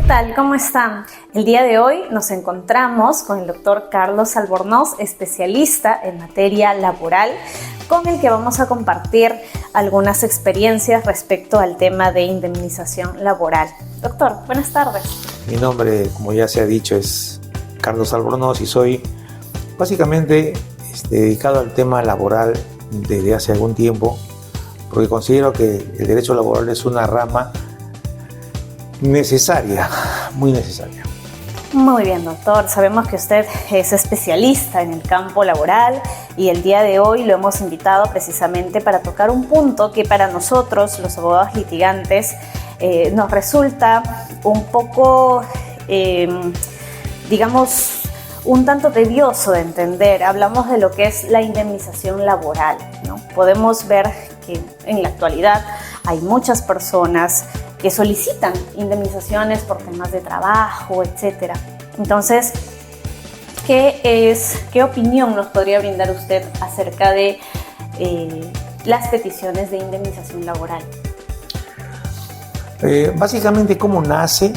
tal? ¿Cómo están? El día de hoy nos encontramos con el doctor Carlos Albornoz, especialista en materia laboral, con el que vamos a compartir algunas experiencias respecto al tema de indemnización laboral. Doctor, buenas tardes. Mi nombre, como ya se ha dicho, es Carlos Albornoz y soy básicamente dedicado al tema laboral desde hace algún tiempo, porque considero que el derecho laboral es una rama necesaria, muy necesaria. Muy bien, doctor. Sabemos que usted es especialista en el campo laboral y el día de hoy lo hemos invitado precisamente para tocar un punto que para nosotros, los abogados litigantes, nos resulta un poco, digamos, un tanto tedioso de entender. Hablamos de lo que es la indemnización laboral, ¿no? Podemos ver que en la actualidad hay muchas personas que solicitan indemnizaciones por temas de trabajo, etc. Entonces, ¿qué opinión nos podría brindar usted acerca de las peticiones de indemnización laboral? Básicamente, ¿cómo nace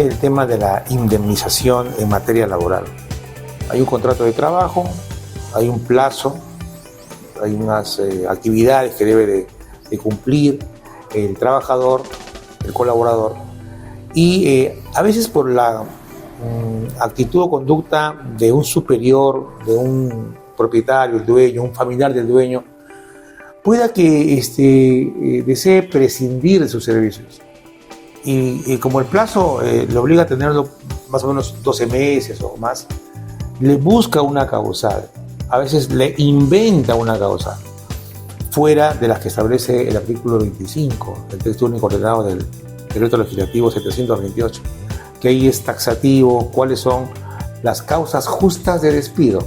el tema de la indemnización en materia laboral? Hay un contrato de trabajo, hay un plazo, hay unas actividades que debe de cumplir el trabajador, el colaborador, y a veces por la actitud o conducta de un superior, de un propietario, el dueño, un familiar del dueño, pueda que desee prescindir de sus servicios. Y como el plazo le obliga a tenerlo más o menos 12 meses o más, le busca una causal, a veces le inventa una causal, fuera de las que establece el artículo 25 del texto único ordenado del Decreto Legislativo 728, que ahí es taxativo cuáles son las causas justas de despido.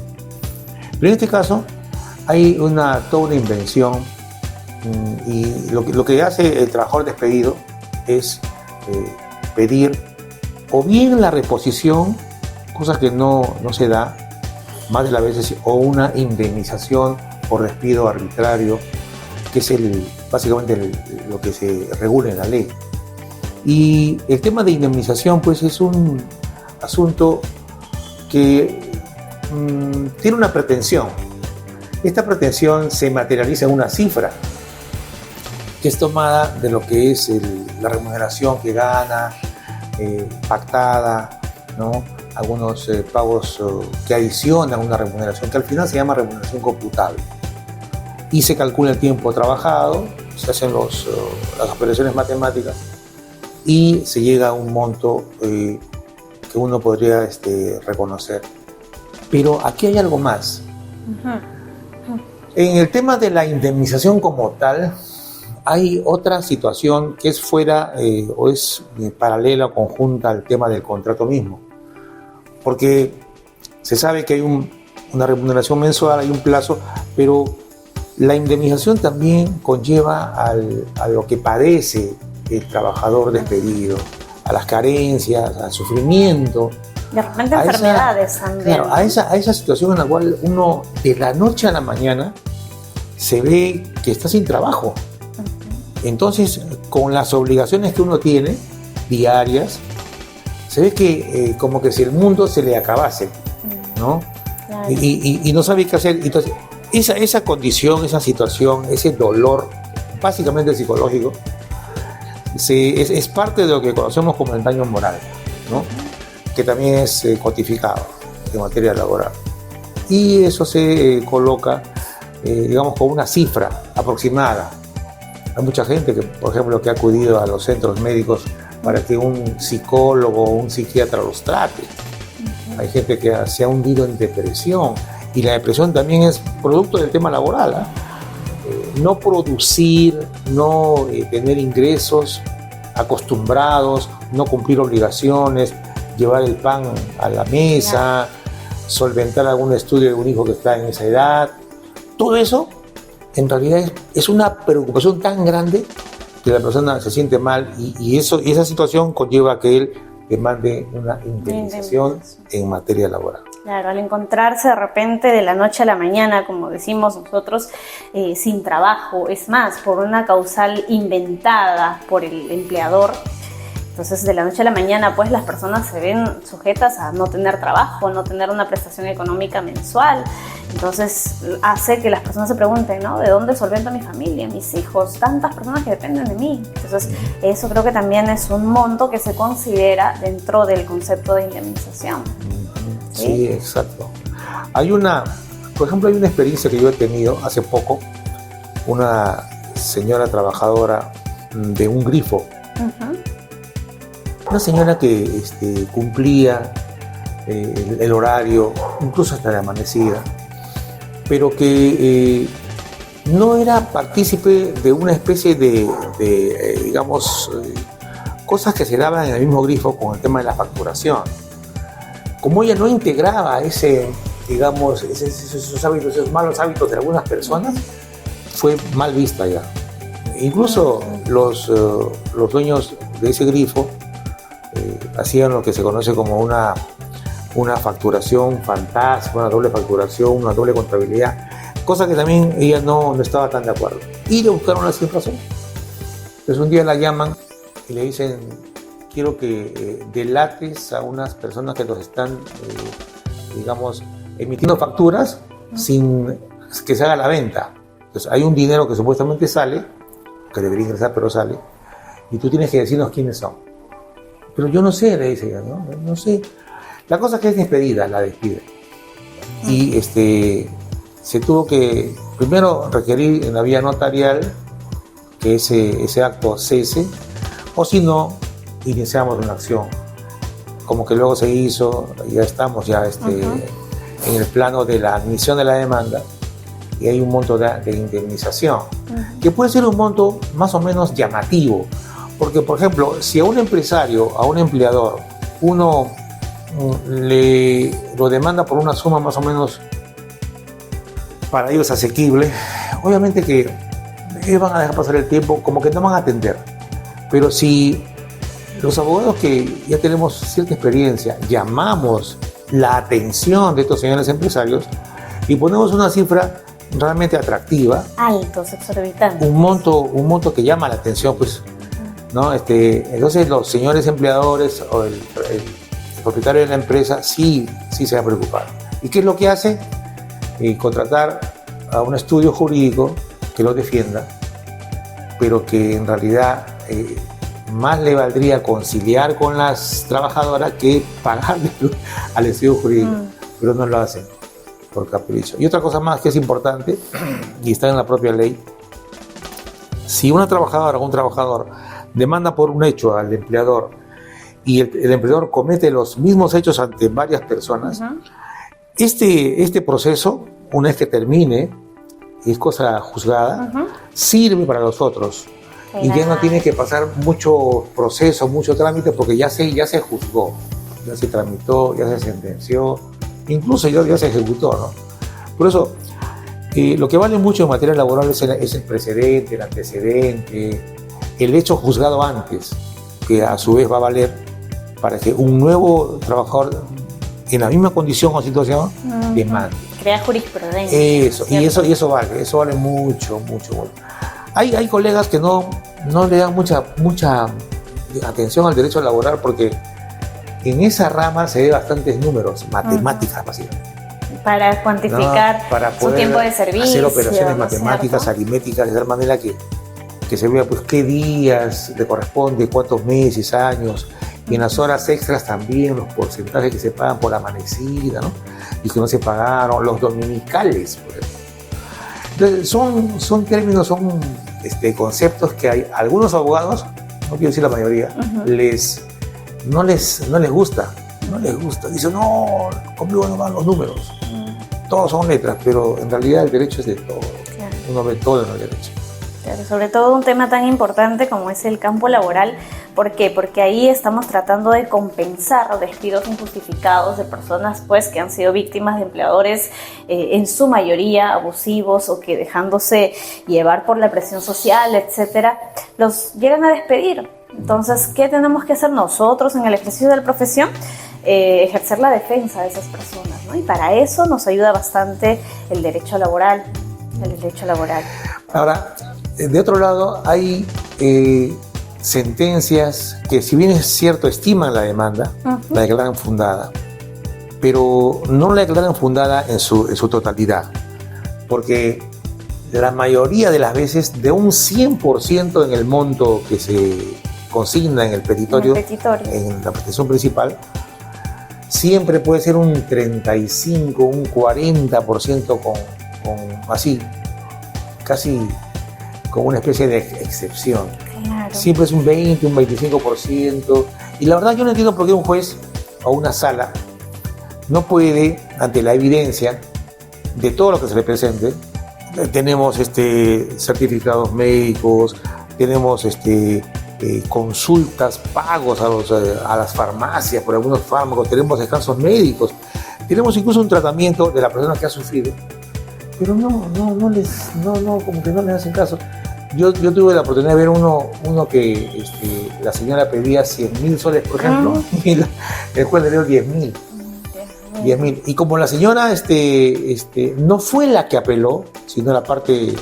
Pero en este caso hay toda una invención y lo que hace el trabajador despedido es pedir o bien la reposición, cosa que no se da más de las veces, o una indemnización por despido arbitrario, que es básicamente lo que se regula en la ley. Y el tema de indemnización pues es un asunto que tiene una pretensión. Esta pretensión se materializa en una cifra que es tomada de lo que es la remuneración que gana, pactada, ¿no? Algunos pagos que adicionan una remuneración que al final se llama remuneración computable. Y se calcula el tiempo trabajado, se hacen las operaciones matemáticas y se llega a un monto que uno podría reconocer. Pero aquí hay algo más. En el tema de la indemnización como tal, hay otra situación que es fuera o es paralela o conjunta al tema del contrato mismo. Porque se sabe que hay una remuneración mensual, hay un plazo, pero la indemnización también conlleva a lo que padece el trabajador despedido, a las carencias, al sufrimiento. De repente enfermedades también. Claro, a esa situación en la cual uno de la noche a la mañana se ve que está sin trabajo. Entonces, con las obligaciones que uno tiene diarias, se ve que como que si el mundo se le acabase, ¿no? Claro. Y no sabe qué hacer. Entonces, esa condición, esa situación, ese dolor, básicamente psicológico, es parte de lo que conocemos como el daño moral, ¿no? Que también es codificado en materia laboral. Y eso se coloca, digamos, con una cifra aproximada. Hay mucha gente que, por ejemplo, que ha acudido a los centros médicos para que un psicólogo o un psiquiatra los trate. Hay gente que se ha hundido en depresión, y la depresión también es producto del tema laboral, no producir, no tener ingresos acostumbrados, no cumplir obligaciones, llevar el pan a la mesa, solventar algún estudio de un hijo que está en esa edad. Todo eso en realidad es una preocupación tan grande que la persona se siente mal, y esa situación conlleva a que él demande una indemnización en materia laboral. Claro, al encontrarse de repente de la noche a la mañana, como decimos nosotros, sin trabajo, es más, por una causal inventada por el empleador, Entonces, de la noche a la mañana, pues las personas se ven sujetas a no tener trabajo, no tener una prestación económica mensual. Entonces, hace que las personas se pregunten, ¿no? ¿De dónde solvento a mi familia, a mis hijos? Tantas personas que dependen de mí. Entonces, eso creo que también es un monto que se considera dentro del concepto de indemnización. Sí, exacto. Por ejemplo, hay una experiencia que yo he tenido hace poco, una señora trabajadora de un grifo. Una señora que cumplía el horario, incluso hasta la amanecida, pero que no era partícipe de una especie de digamos, cosas que se daban en el mismo grifo con el tema de la facturación. Como ella no integraba digamos, esos hábitos, esos malos hábitos de algunas personas, fue mal vista ya. Incluso los dueños de ese grifo hacían lo que se conoce como una facturación fantástica, una doble facturación, una doble contabilidad, cosa que también ella no estaba tan de acuerdo. Y le buscaron la sin razón. Entonces un día la llaman y le dicen: quiero que delates a unas personas que nos están, digamos, emitiendo facturas sin que se haga la venta. Entonces hay un dinero que supuestamente sale, que debería ingresar pero sale, y tú tienes que decirnos quiénes son. Pero yo no sé, le dice ella, no sé. La cosa es que es despedida, la despide. Y se tuvo que primero requerir en la vía notarial que ese acto cese, o si no, iniciamos una acción. Como que luego se hizo, ya estamos en el plano de la admisión de la demanda, y hay un monto de indemnización, que puede ser un monto más o menos llamativo, porque, por ejemplo, si a un empresario, a un empleador, uno lo demanda por una suma más o menos para ellos asequible, obviamente que ellos van a dejar pasar el tiempo, como que no van a atender. Pero si los abogados, que ya tenemos cierta experiencia, llamamos la atención de estos señores empresarios y ponemos una cifra realmente atractiva, altos, exorbitantes, un monto que llama la atención, pues, ¿no? Entonces los señores empleadores o el propietario de la empresa sí se va a preocupar. ¿Y qué es lo que hace? Contratar a un estudio jurídico que lo defienda, pero que en realidad más le valdría conciliar con las trabajadoras que pagarle al estudio jurídico, pero no lo hacen por capricho. Y otra cosa más que es importante, y está en la propia ley: si una trabajadora o un trabajador demanda por un hecho al empleador y el empleador comete los mismos hechos ante varias personas, este proceso, una vez que termine, es cosa juzgada, sirve para los otros. Y ya no tiene que pasar mucho proceso, mucho trámite, porque ya se juzgó, ya se tramitó, ya se sentenció, incluso ya se ejecutó, ¿no? Por eso, lo que vale mucho en materia laboral es el precedente, el antecedente, el hecho juzgado antes, que a su vez va a valer para que un nuevo trabajador en la misma condición o situación demande. Crea jurisprudencia. Eso vale mucho. Hay colegas que no le dan mucha atención al derecho laboral, porque en esa rama se ve bastantes números, matemáticas básicamente. Para cuantificar para su tiempo de servicio. Hacer operaciones matemáticas, aritméticas, de tal manera que se vea, pues, qué días le corresponde, cuántos meses, años, y en las horas extras también los porcentajes que se pagan por amanecida, ¿no? Y que no se pagaron, los dominicales, por ejemplo. Entonces, son términos, son conceptos que hay algunos abogados, no quiero decir la mayoría, no les gusta. Dicen: no, conmigo no van los números. Todos son letras, pero en realidad el derecho es de todo. Claro. Uno ve todo en el derecho. Claro, sobre todo un tema tan importante como es el campo laboral. ¿Por qué? Porque ahí estamos tratando de compensar despidos injustificados de personas, pues, que han sido víctimas de empleadores en su mayoría abusivos, o que, dejándose llevar por la presión social, etcétera, los llegan a despedir. Entonces, ¿qué tenemos que hacer nosotros en el ejercicio de la profesión? Ejercer la defensa de esas personas, ¿no? Y para eso nos ayuda bastante el derecho laboral. Ahora, de otro lado, hay sentencias que, si bien es cierto, estiman la demanda, la declaran fundada, pero no la declaran fundada en su totalidad, porque la mayoría de las veces, de un 100% en el monto que se consigna en el petitorio, en la pretensión principal, siempre puede ser un 35, un 40% con así, casi con una especie de excepción. Claro. Siempre es un 20, un 25%. Y la verdad yo no entiendo por qué un juez o una sala no puede, ante la evidencia de todo lo que se le presente, tenemos certificados médicos, tenemos consultas, pagos a las farmacias por algunos fármacos, tenemos descansos médicos, tenemos incluso un tratamiento de la persona que ha sufrido, pero como que no les hacen caso. Yo tuve la oportunidad de ver uno que la señora pedía 100.000 soles, por ejemplo, y el juez le dio 10.000. 10.000. Y como la señora no fue la que apeló, sino la parte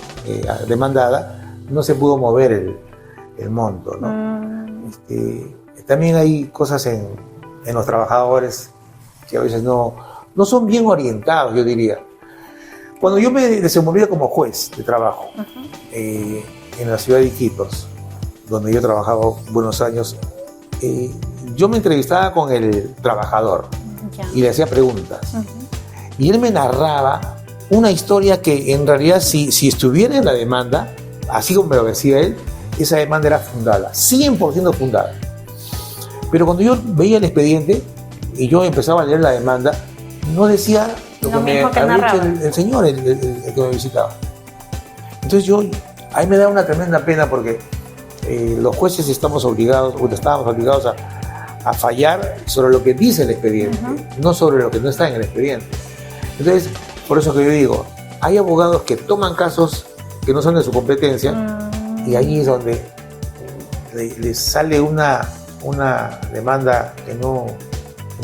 demandada, no se pudo mover el monto, ¿no? También hay cosas en los trabajadores que a veces no son bien orientados, yo diría. Cuando yo me desenvolvía como juez de trabajo en la ciudad de Iquitos, donde yo he trabajado buenos años, yo me entrevistaba con el trabajador y le hacía preguntas. Y él me narraba una historia que en realidad si estuviera en la demanda, así como me lo decía él, esa demanda era fundada, 100% fundada. Pero cuando yo veía el expediente y yo empezaba a leer la demanda, no decía lo que me había dicho el señor, el que me visitaba. Entonces ahí me da una tremenda pena porque los jueces estábamos obligados a fallar sobre lo que dice el expediente, no sobre lo que no está en el expediente. Entonces, por eso que yo digo, hay abogados que toman casos que no son de su competencia y ahí es donde les sale una demanda que no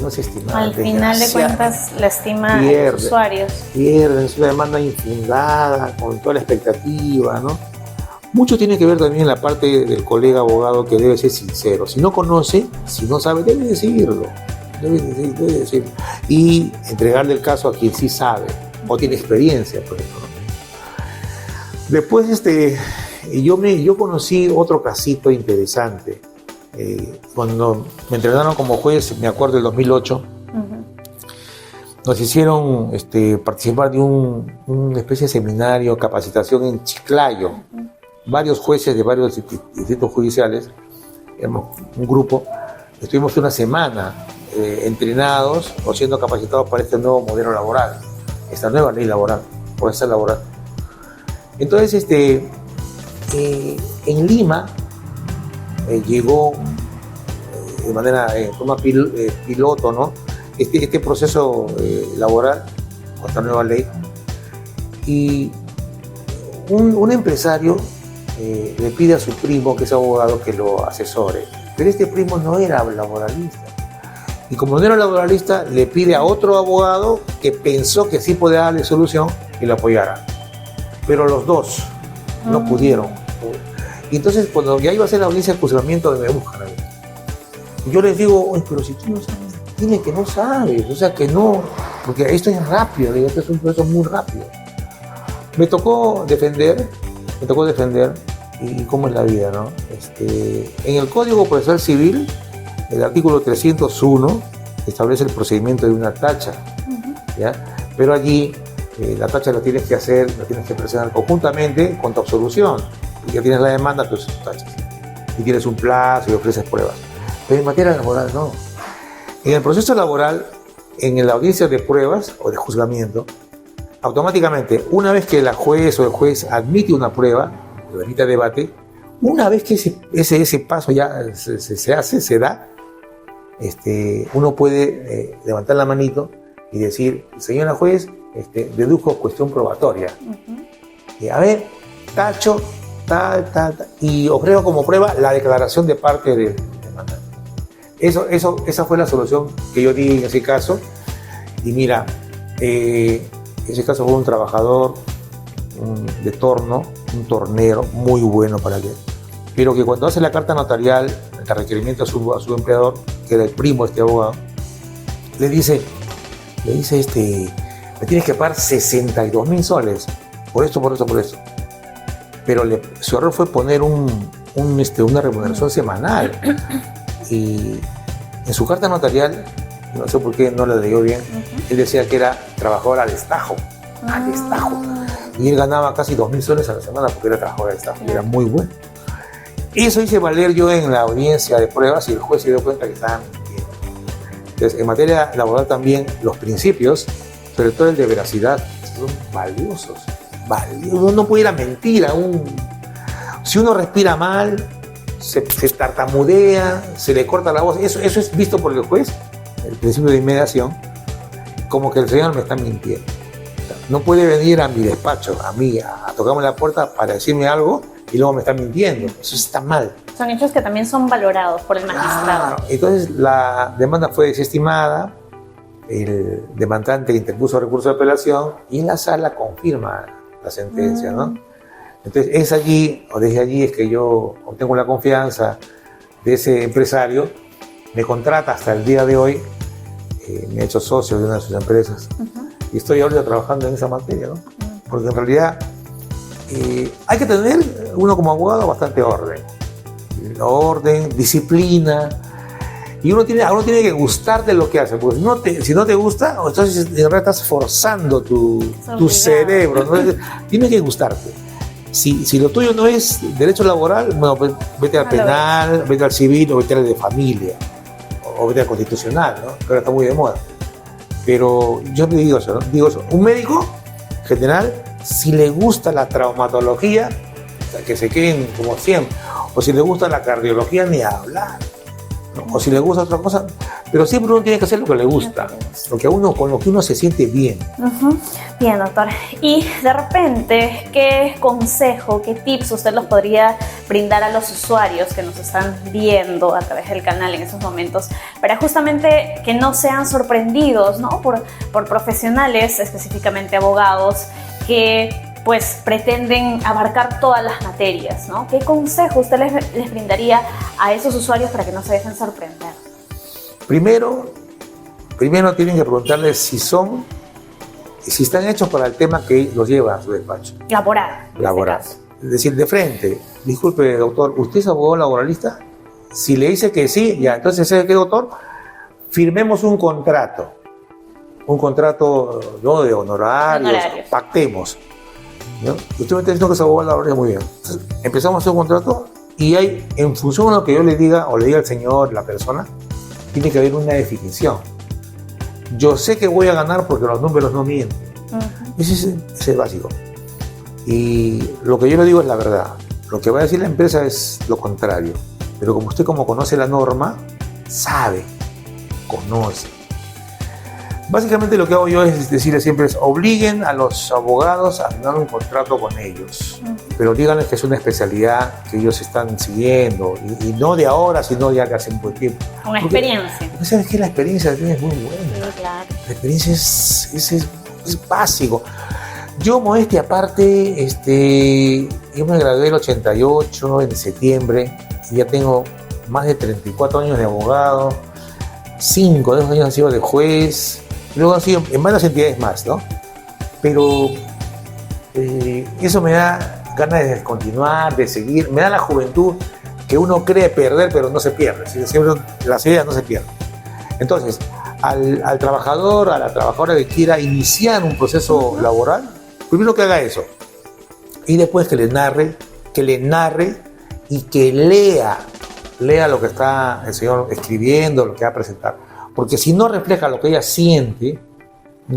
es estimada. Al final de cuentas la estima a los usuarios. Pierden, es una demanda infundada, con toda la expectativa, ¿no? Mucho tiene que ver también la parte del colega abogado que debe ser sincero. Si no conoce, si no sabe, debe decirlo. Debe decirlo. Y entregarle el caso a quien sí sabe o tiene experiencia, por ejemplo. Después yo conocí otro casito interesante. Cuando me entrenaron como juez, me acuerdo del 2008, nos hicieron participar de una especie de seminario, capacitación en Chiclayo. Varios jueces de varios distritos judiciales, éramos un grupo, estuvimos una semana entrenados o siendo capacitados para este nuevo modelo laboral, esta nueva ley laboral, procesal laboral. Entonces, en Lima llegó de forma piloto, ¿no? Este proceso laboral con esta nueva ley, y un empresario le pide a su primo, que es abogado, que lo asesore, pero este primo no era laboralista, y como no era laboralista, le pide a otro abogado que pensó que sí podía darle solución y lo apoyara, pero los dos no pudieron. Y entonces, cuando ya iba a hacer la audiencia de juzgamiento, me buscan a mí. Y yo les digo, oye, pero si tú no sabes, dime que no sabes, o sea, que no, porque esto es rápido, digo, esto es un proceso muy rápido. Me tocó defender, y cómo es la vida, ¿no? En el Código Procesal Civil, el artículo 301 establece el procedimiento de una tacha, ¿ya? Pero allí la tacha la tienes que presentar conjuntamente con tu absolución. Y ya tienes la demanda, tú tachas. Y tienes un plazo y ofreces pruebas. Pero en materia laboral no. En el proceso laboral, en la audiencia de pruebas o de juzgamiento, automáticamente, una vez que la juez o el juez admite una prueba, lo admite a debate, una vez que ese paso ya se da, uno puede levantar la manito y decir, señora juez, dedujo cuestión probatoria. Y a ver, tacho, tal, y ofrezco como prueba la declaración de parte del demandante. Esa fue la solución que yo di en ese caso. Y mira, ese caso fue un trabajador de torno, un tornero muy bueno para él. pero que cuando hace la carta notarial, el requerimiento a su empleador, que era el primo de este abogado, le dice, me tienes que pagar 62.000 soles, por esto. Pero su error fue poner una remuneración semanal. Y en su carta notarial, no sé por qué no la leyó bien, él decía que era trabajador a destajo. Y él ganaba casi 2.000 soles a la semana porque era trabajador a destajo, y era muy bueno. Eso hice valer yo en la audiencia de pruebas y el juez se dio cuenta que estaban mintiendo. Entonces, en materia laboral también, los principios, sobre todo el de veracidad, son valiosos. Uno no puede ir a mentir si uno respira mal, se tartamudea, se le corta la voz, eso es visto por el juez, el principio de inmediación, como que el señor me está mintiendo. No puede venir a mi despacho, a tocarme la puerta para decirme algo y luego me está mintiendo. Eso está mal. Son hechos que también son valorados por el magistrado. Entonces la demanda fue desestimada, el demandante interpuso recurso de apelación y la sala confirma la sentencia, ¿no? Entonces desde allí es que yo obtengo la confianza de ese empresario, me contrata hasta el día de hoy, me he hecho socio de una de sus empresas y estoy ahora trabajando en esa materia, ¿no? Porque en realidad hay que tener, uno como abogado, bastante orden, disciplina, y uno tiene que gustarte lo que hace, porque si no te gusta, entonces en realidad estás forzando tu cerebro, ¿no? Tiene que gustarte. Si lo tuyo no es derecho laboral, bueno, pues vete al penal, vete al civil o vete al de familia, o vete al constitucional, ¿no? Que ahora está muy de moda. Pero yo te digo eso, ¿no? Un médico general, si le gusta la traumatología, o sea, que se queden como siempre, o si le gusta la cardiología, ni hablar, ¿no? O si le gusta otra cosa, pero siempre uno tiene que hacer lo que le gusta, con lo que uno se siente bien. Bien, doctor. Y de repente, ¿qué consejo, qué tips usted los podría brindar a los usuarios que nos están viendo a través del canal en estos momentos para justamente que no sean sorprendidos, ¿no? por profesionales, específicamente abogados, que pues pretenden abarcar todas las materias, ¿no? ¿Qué consejo usted les brindaría a esos usuarios para que no se dejen sorprender? Primero tienen que preguntarles si están hechos para el tema que los lleva a su despacho. Laboral. Es decir, de frente, disculpe, doctor, ¿usted es abogado laboralista? Si le dice que sí, ya, entonces, ¿sabe qué, doctor? Firmemos un contrato, ¿no? De honorarios, pactemos, ¿no? Usted me está diciendo que es abogado laboralista, muy bien. Entonces, empezamos a hacer un contrato y en función de lo que yo le diga, o le diga al señor, la persona, tiene que haber una definición. Yo sé que voy a ganar porque los números no mienten. Ese es el básico. Y lo que yo le digo es la verdad. Lo que va a decir la empresa es lo contrario. Pero como usted conoce la norma, conoce. Básicamente lo que hago yo es decirle siempre obliguen a los abogados a firmar un contrato con ellos. Pero díganles que es una especialidad que ellos están siguiendo. Y no de ahora, sino ya de hace un buen tiempo. Una experiencia. ¿Sabes qué? La experiencia es muy buena. Sí, claro. La experiencia es básico. Yo, modestia aparte, yo me gradué en el 88, en septiembre, y ya tengo más de 34 años de abogado, 5 de esos años han sido de juez, luego han sido en varias entidades más, ¿no? Pero eso me da ganas de continuar, de seguir, me da la juventud que uno cree perder, pero no se pierde, siempre las ideas no se pierden. Entonces, al trabajador, a la trabajadora que quiera iniciar un proceso laboral, primero que haga eso, y después que le narre y que lea lo que está el señor escribiendo, lo que va a presentar. Porque si no refleja lo que ella siente,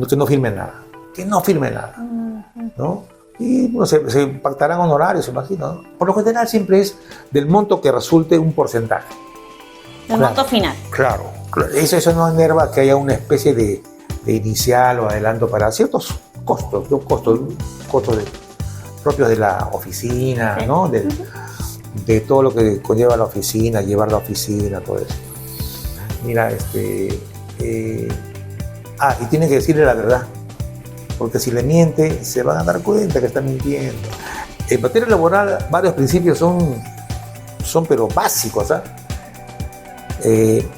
que no firme nada, ¿no? Y bueno, se pactarán honorarios, imagino, ¿no? Por lo general siempre es del monto que resulte un porcentaje. El monto final. Claro. Eso no enerva que haya una especie de inicial o adelanto para ciertos costos propios de la oficina, ¿no? De todo lo que conlleva la oficina, llevar la oficina, todo eso. Mira, y tiene que decirle la verdad, porque si le miente, se van a dar cuenta que está mintiendo. En materia laboral, varios principios son son pero básicos, ¿ah?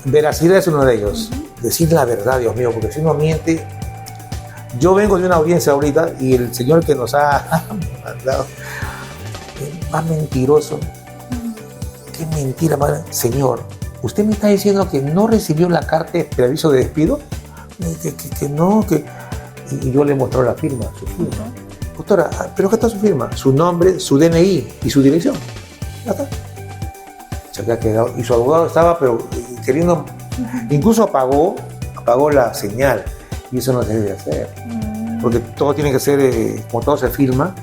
Veracidad es uno de ellos. Decir la verdad, Dios mío, porque si uno miente... Yo vengo de una audiencia ahorita y el señor que nos ha mandado es más mentiroso. Qué mentira, madre. Señor, ¿usted me está diciendo que no recibió la carta de aviso de despido? Que no, que... Y yo le mostré la firma, su firma. Doctora, ¿pero qué está su firma? Su nombre, su DNI y su dirección. Ya está. Se había quedado. Y su abogado estaba, pero queriendo... Incluso apagó la señal. Y eso no se debe hacer. Porque todo tiene que ser, como todo se firma.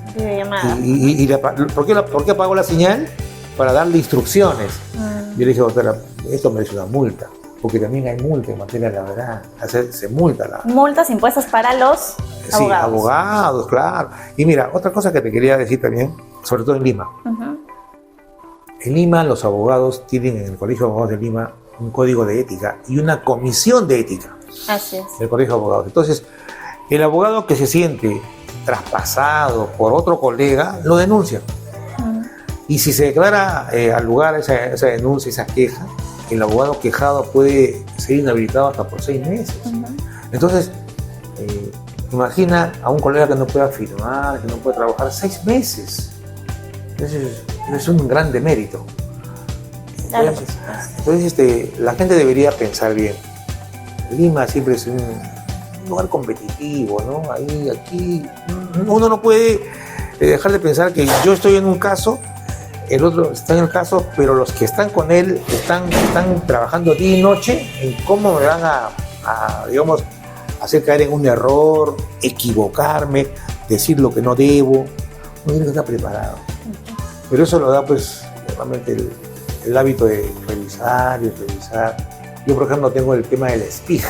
¿Por qué apagó la señal? Para darle instrucciones. Yo le dije, doctora, esto merece una multa. Porque también hay multa en materia laboral. Se multa. Multas impuestas para los abogados. Sí, abogados, claro. Y mira, otra cosa que te quería decir también, sobre todo en Lima. En Lima los abogados tienen en el Colegio de Abogados de Lima un código de ética y una comisión de ética. Así es. Del Colegio de Abogados. Entonces, el abogado que se siente traspasado por otro colega, lo denuncia. Y si se declara al lugar esa denuncia, esa queja, el abogado quejado puede ser inhabilitado hasta por 6 meses. Entonces, imagina a un colega que no pueda firmar, que no puede trabajar 6 meses. Entonces, es un gran demérito. Entonces, la gente debería pensar bien. Lima siempre es un lugar competitivo, ¿no? Aquí, uno no puede dejar de pensar que yo estoy en un caso, el otro está en el caso, pero los que están con él están trabajando día y noche en cómo me van a digamos, hacer caer en un error, equivocarme, decir lo que no debo. Uno tiene que estar preparado. Pero eso lo da, pues, realmente el hábito de revisar y revisar. Yo, por ejemplo, tengo el tema del SPIG.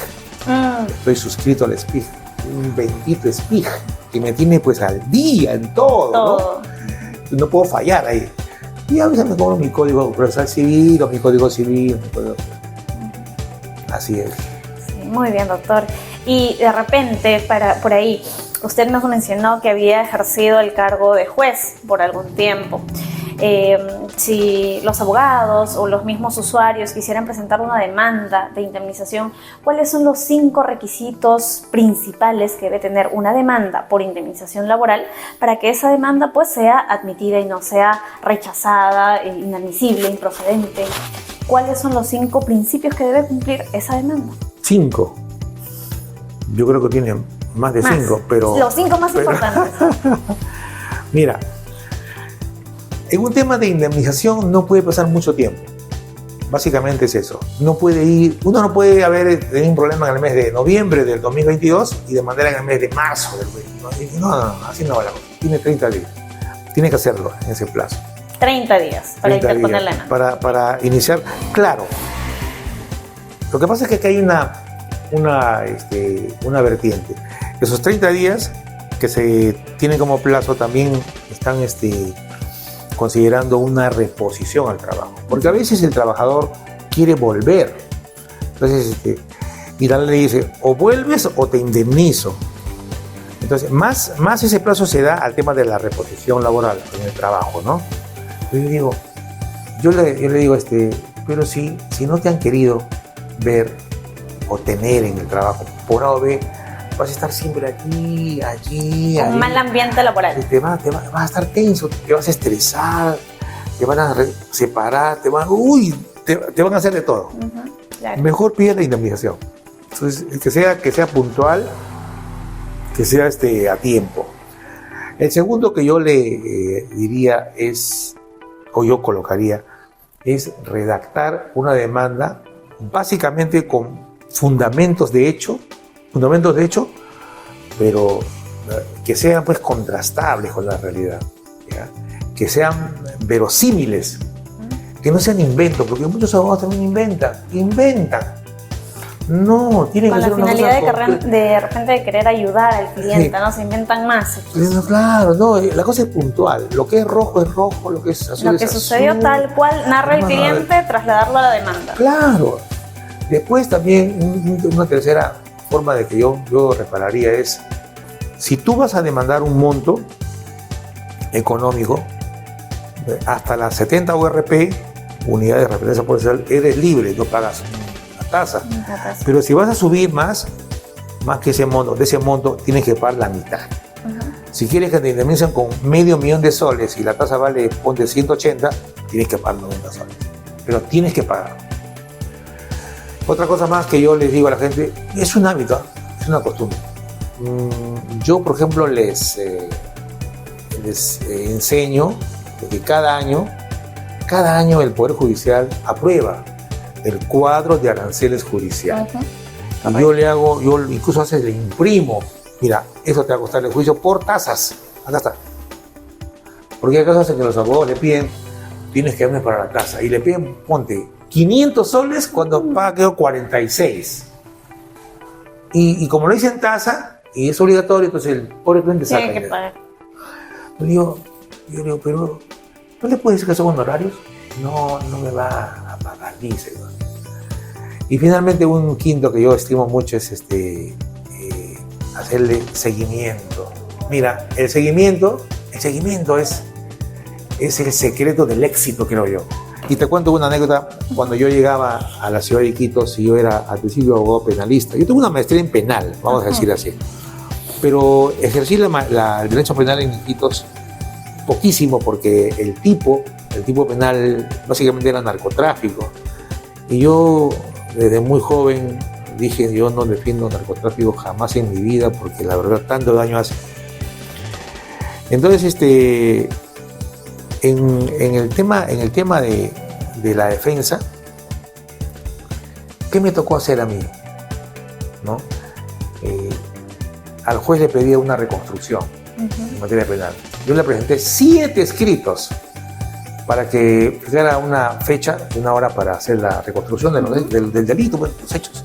Estoy suscrito al SPIG. Un bendito SPIG que me tiene pues al día en todo. ¿No? No puedo fallar ahí. Y a veces me pongo mi código procesal civil o mi código civil. Así es. Sí, muy bien, doctor. Y de repente, por ahí, usted nos mencionó que había ejercido el cargo de juez por algún tiempo. Si los abogados o los mismos usuarios quisieran presentar una demanda de indemnización, ¿cuáles son los 5 requisitos principales que debe tener una demanda por indemnización laboral para que esa demanda pues sea admitida y no sea rechazada, inadmisible, improcedente? ¿Cuáles son los 5 principios que debe cumplir esa demanda? 5. Yo creo que tiene más de 5, pero... Los 5 más importantes. Mira, en un tema de indemnización no puede pasar mucho tiempo. Básicamente es eso. Uno no puede haber tenido un problema en el mes de noviembre del 2022 y demandar en el mes de marzo del 2022. No, así no va la cosa. Tiene 30 días. Tiene que hacerlo en ese plazo. 30 días para interponer la demanda. Para iniciar. Claro. Lo que pasa es que aquí hay una vertiente. Esos 30 días que se tienen como plazo también están considerando una reposición al trabajo. Porque a veces el trabajador quiere volver. Entonces, y la ley dice, o vuelves o te indemnizo. Entonces, más ese plazo se da al tema de la reposición laboral en el trabajo, ¿no? Entonces yo le digo, pero si no te han querido ver o tener en el trabajo, por A o B, vas a estar siempre allí. Un mal ambiente laboral. Vas a estar tenso, te vas a estresar, te van a separar, te van a hacer de todo. Claro. Mejor pide la indemnización. Entonces, que sea puntual, que sea a tiempo. El segundo que yo le diría yo colocaría, es redactar una demanda básicamente con fundamentos de hecho, pero que sean pues contrastables con la realidad, ¿ya? Que sean verosímiles, que no sean inventos, porque muchos abogados también inventan. No, tiene que ser una cosa... Con la finalidad de repente de querer ayudar al cliente, sí. ¿No? Se inventan más. Claro, no, la cosa es puntual. Lo que es rojo, lo que es azul. Lo que sucedió azul, tal cual narra el cliente, trasladarlo a la demanda. Claro. Después también una tercera forma de que yo repararía es, si tú vas a demandar un monto económico, hasta las 70 URP unidades de referencia porcentual, eres libre, no pagas la tasa. Pero si vas a subir más que ese monto, de ese monto tienes que pagar la mitad. Si quieres que te indemnicen con $500,000 de soles y la tasa vale, ponte 180, tienes que pagar 90 soles. Pero tienes que pagar. Otra cosa más que yo les digo a la gente, es un hábito, es una costumbre. Yo, por ejemplo, les enseño que cada año el Poder Judicial aprueba el cuadro de aranceles judiciales. Y yo incluso a veces le imprimo, mira, eso te va a costar el juicio por tasas. Acá está. Porque hay casos en que los abogados le piden, tienes que darme para la tasa. Y le piden, ponte, 500 soles cuando paga 46. Y como lo dicen tasa, y es obligatorio, entonces el pobre cliente saca. Tiene que pagar. Yo digo, pero ¿no le puedes decir que son honorarios? No me va a pagar, dice. Y finalmente un quinto que yo estimo mucho es hacerle seguimiento. Mira, el seguimiento es el secreto del éxito, creo yo. Y te cuento una anécdota. Cuando yo llegaba a la ciudad de Iquitos, y yo era al principio abogado penalista, yo tengo una maestría en penal, vamos a decir así, pero ejercí el derecho penal en Iquitos poquísimo, porque el tipo penal básicamente era narcotráfico, y yo desde muy joven dije, yo no defiendo narcotráfico jamás en mi vida, porque la verdad tanto daño hace. Entonces en el tema de la defensa, ¿qué me tocó hacer a mí? ¿No? Al juez le pedía una reconstrucción en materia penal. Yo le presenté 7 escritos para que fijara una fecha, una hora para hacer la reconstrucción del delito, pues, los hechos.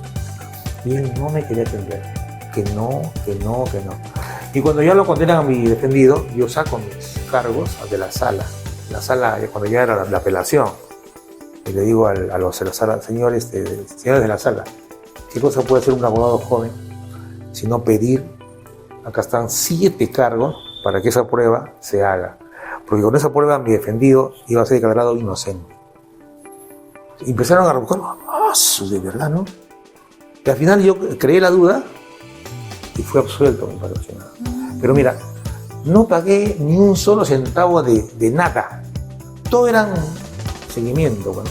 Y él no me quería atender, que no. Y cuando ya lo condenan a mi defendido, yo saco mis cargos de la sala, cuando ya era la apelación, y le digo a los de la sala, señores de la sala, ¿qué cosa puede hacer un abogado joven sino pedir? Acá están 7 cargos para que esa prueba se haga, porque con esa prueba mi defendido iba a ser declarado inocente. Y empezaron a buscar, de verdad, ¿no? Y al final yo creé la duda y fui absuelto, mi patrocinado. Pero mira, no pagué ni un solo centavo de nada. Todo eran seguimiento, bueno,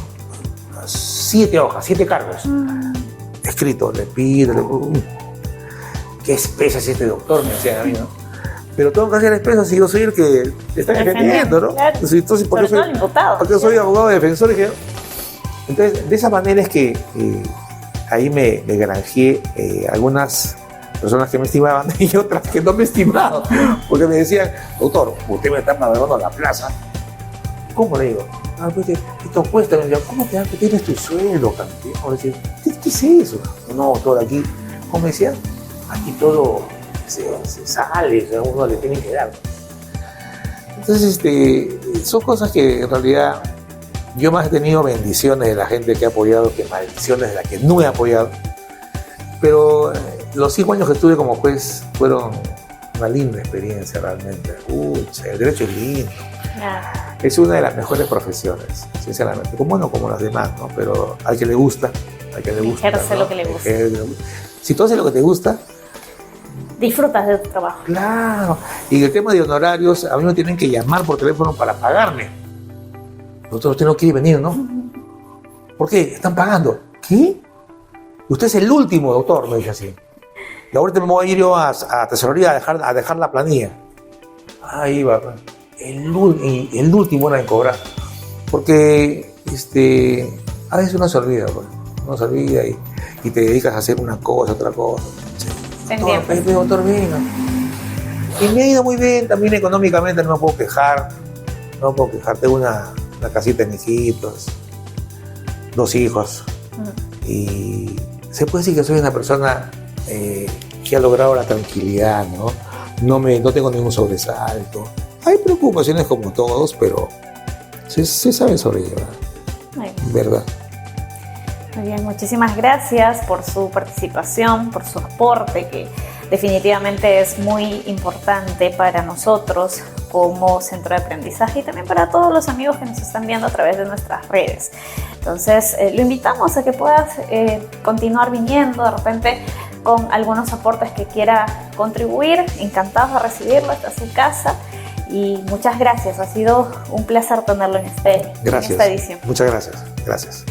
7 hojas, 7 cargos. Escrito, le pido, qué espesa es este doctor, me decían a mí, ¿no? Pero tengo que hacer espesa si yo soy el que está defendiendo, ¿no? Claro. Entonces, ¿por qué soy abogado defensor? Entonces, de esa manera es que ahí me granjeé algunas personas que me estimaban y otras que no me estimaban, porque me decían, doctor, usted me está mandando a la plaza. ¿Cómo le digo? Pues esto cuesta. Me decían, ¿cómo te tienes tu sueldo, campeón? Decía, ¿qué es eso? No, todo aquí, como decía, aquí todo se sale, o sea, uno le tiene que dar. Entonces, son cosas que en realidad yo más he tenido bendiciones de la gente que ha apoyado que maldiciones de la que no he apoyado. Pero los 5 años que estuve como juez fueron una linda experiencia realmente. El derecho es lindo. Es una de las mejores profesiones, sinceramente. Como las demás, ¿no? Pero al que le gusta, ejerce, ¿no? Lo que le gusta. Si tú haces lo que te gusta, disfrutas de tu trabajo. Claro. Y el tema de honorarios, a mí me tienen que llamar por teléfono para pagarme. Usted no quiere venir, ¿no? ¿Por qué? ¿Están pagando? ¿Qué? Usted es el último, doctor, me dice así. Y ahorita me voy a ir yo a tesorería a dejar la planilla. Ahí va. El último era en cobrar. Porque a veces uno se olvida, pues. Uno se olvida y te dedicas a hacer una cosa, otra cosa. Doctor, venga. Y me ha ido muy bien, también económicamente no me puedo quejar. Tengo una casita en Iquitos, 2 hijos. Y se puede decir que soy una persona que ha logrado la tranquilidad, ¿no? No tengo ningún sobresalto. Hay preocupaciones como todos, pero se sabe sobrellevar. ¿Verdad? Muy bien, muchísimas gracias por su participación, por su aporte, que definitivamente es muy importante para nosotros como centro de aprendizaje y también para todos los amigos que nos están viendo a través de nuestras redes. Entonces, lo invitamos a que puedas continuar viniendo, de repente con algunos aportes que quiera contribuir. Encantados de recibirlo hasta su casa. Y muchas gracias, ha sido un placer tenerlo en esta edición. Muchas gracias. Gracias.